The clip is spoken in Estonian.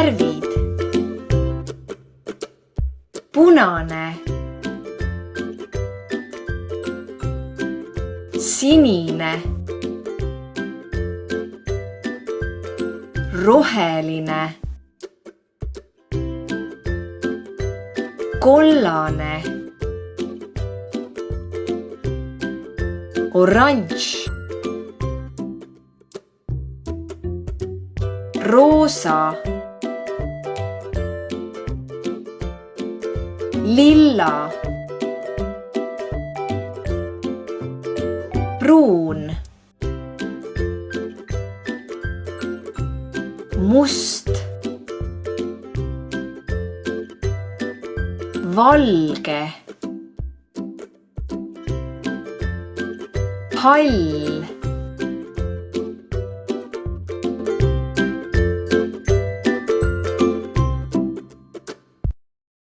värvid. Punane, sinine, roheline, kollane, oranž, roosa, lilla, pruun, must, valge, hall,